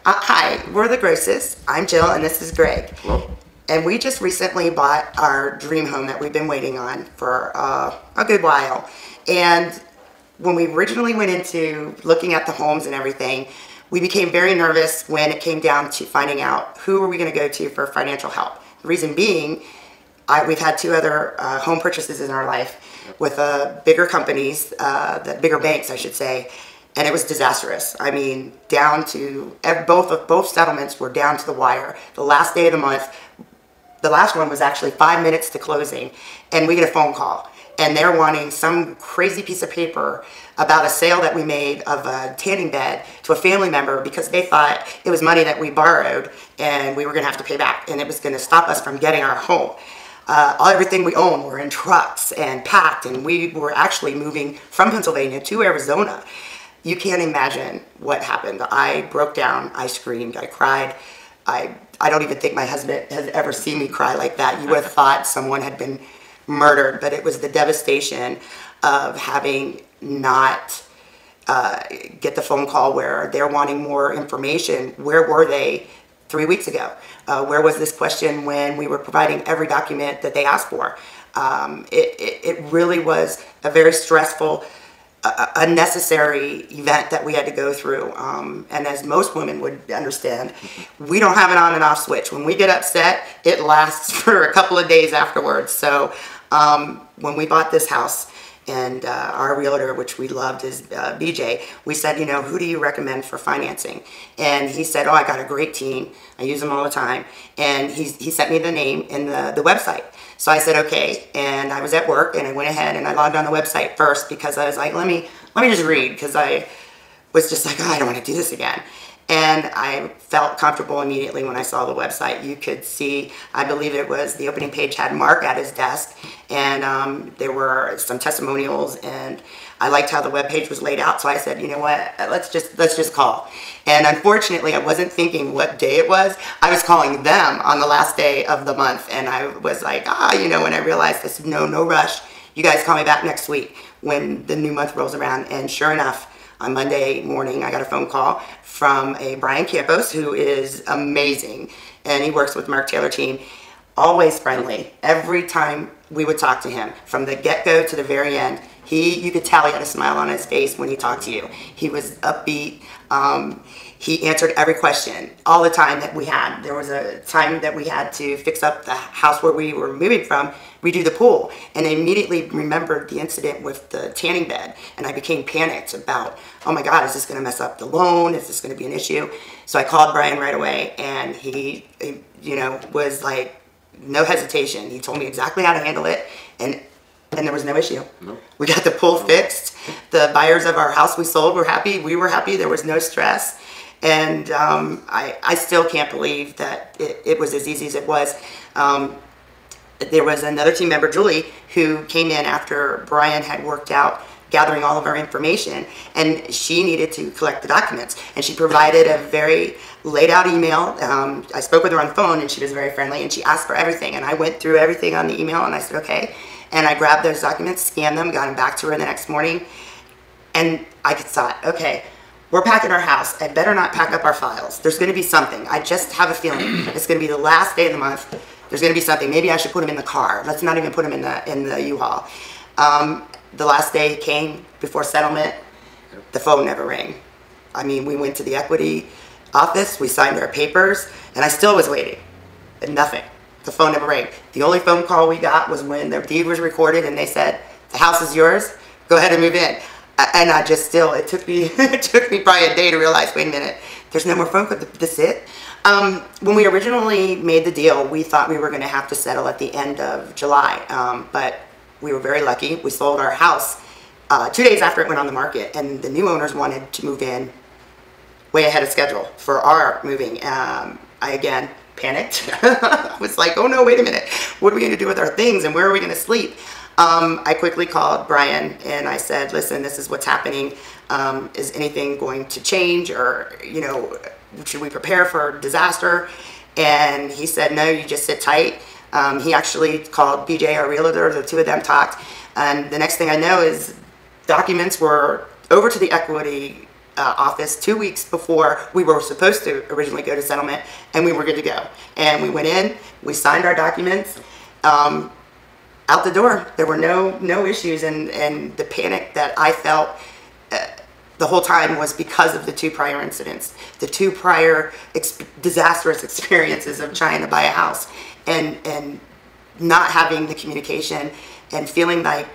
Hi, we're the Grosses. I'm Jill and this is Greg. Hello. And we just recently bought our dream home that we've been waiting on for a good while. And when we originally went into looking at the homes and everything, we became very nervous when it came down to finding out who are we going to go to for financial help. The reason being, we've had two other home purchases in our life with bigger companies, the bigger banks, I should say, and it was disastrous. I mean, down to both settlements were down to the wire. The last day of the month, the last one was actually 5 minutes to closing, and we get a phone call, and they're wanting some crazy piece of paper about a sale that we made of a tanning bed to a family member because they thought it was money that we borrowed and we were going to have to pay back, and it was going to stop us from getting our home. Everything we own were in trucks and packed, and we were actually moving from Pennsylvania to Arizona. You can't imagine what happened. I broke down, I screamed, I cried. I don't even think my husband has ever seen me cry like that. You would have thought someone had been murdered, but it was the devastation of having not get the phone call where they're wanting more information. Where were they 3 weeks ago? Where was this question when we were providing every document that they asked for? It really was a very stressful, unnecessary event that we had to go through. And as most women would understand, we don't have an on and off switch. When we get upset, it lasts for a couple of days afterwards. So when we bought this house, and our realtor, which we loved, is BJ, we said, you know, who do you recommend for financing? And he said, oh, I got a great team. I use them all the time. And he sent me the name in the website. So I said, okay. And I was at work, and I went ahead and I logged on the website first because I was like, let me just read, because I was just like, oh, I don't want to do this again. And I felt comfortable immediately when I saw the website. You could see, I believe it was, the opening page had Mark at his desk, and there were some testimonials, and I liked how the webpage was laid out. So I said, you know what, let's just call. And unfortunately, I wasn't thinking what day it was. I was calling them on the last day of the month, and I was like, you know, when I realized this, no rush. You guys call me back next week when the new month rolls around. And sure enough, on Monday morning, I got a phone call from a Brian Campos, who is amazing, and he works with Mark Taylor team. Always friendly. Every time we would talk to him, from the get-go to the very end, you could tell he had a smile on his face when he talked to you. He was upbeat. He answered every question all the time that we had. There was a time that we had to fix up the house where we were moving from, redo the pool, and I immediately remembered the incident with the tanning bed, and I became panicked about, oh my God, is this going to mess up the loan? Is this going to be an issue? So I called Brian right away, and he you know, was like, no hesitation. He told me exactly how to handle it, and there was no issue. No. We got the pool fixed. The buyers of our house we sold were happy. We were happy. There was no stress. And I still can't believe that it was as easy as it was. There was another team member, Julie, who came in after Brian had worked out gathering all of our information, and she needed to collect the documents. And she provided a very laid out email. I spoke with her on the phone, and she was very friendly, and she asked for everything. And I went through everything on the email, and I said, okay. And I grabbed those documents, scanned them, got them back to her the next morning, and I thought, okay, we're packing our house. I better not pack up our files. There's going to be something. I just have a feeling it's going to be the last day of the month. There's going to be something. Maybe I should put them in the car. Let's not even put them in the U-Haul. The last day came before settlement. The phone never rang. I mean, we went to the equity office. We signed our papers, and I still was waiting. And nothing. The phone never rang. The only phone call we got was when the deed was recorded, and they said, the house is yours. Go ahead and move in. And I just still, it took me probably a day to realize, wait a minute, there's no more phone call, this it? When we originally made the deal, we thought we were going to have to settle at the end of July, but we were very lucky. We sold our house 2 days after it went on the market, and the new owners wanted to move in way ahead of schedule for our moving. I, again, panicked. I was like, oh no, wait a minute, what are we going to do with our things, and where are we going to sleep? I quickly called Brian, and I said, listen, this is what's happening. Is anything going to change, or, you know, should we prepare for disaster? And he said, no, you just sit tight. He actually called BJ, our realtor. The two of them talked, and the next thing I know is documents were over to the equity office 2 weeks before we were supposed to originally go to settlement, and we were good to go. And we went in, we signed our documents, out the door. There were no issues, and the panic that I felt the whole time was because of the 2 prior incidents, the 2 prior disastrous experiences of trying to buy a house, and not having the communication, and feeling like,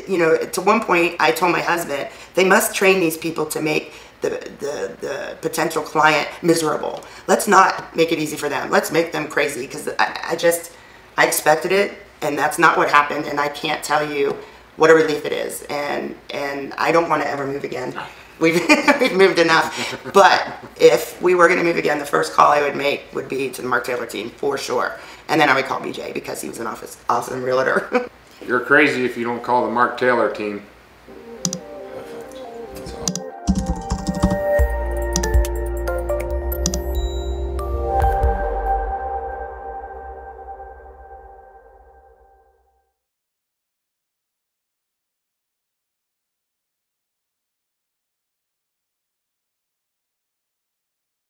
you know, to one point I told my husband, they must train these people to make the potential client miserable. Let's not make it easy for them. Let's make them crazy, because I expected it, and that's not what happened, and I can't tell you what a relief it is, and I don't want to ever move again. We've moved enough, but if we were going to move again, the first call I would make would be to the Mark Taylor team, for sure, and then I would call BJ because he was an awesome realtor. You're crazy if you don't call the Mark Taylor team.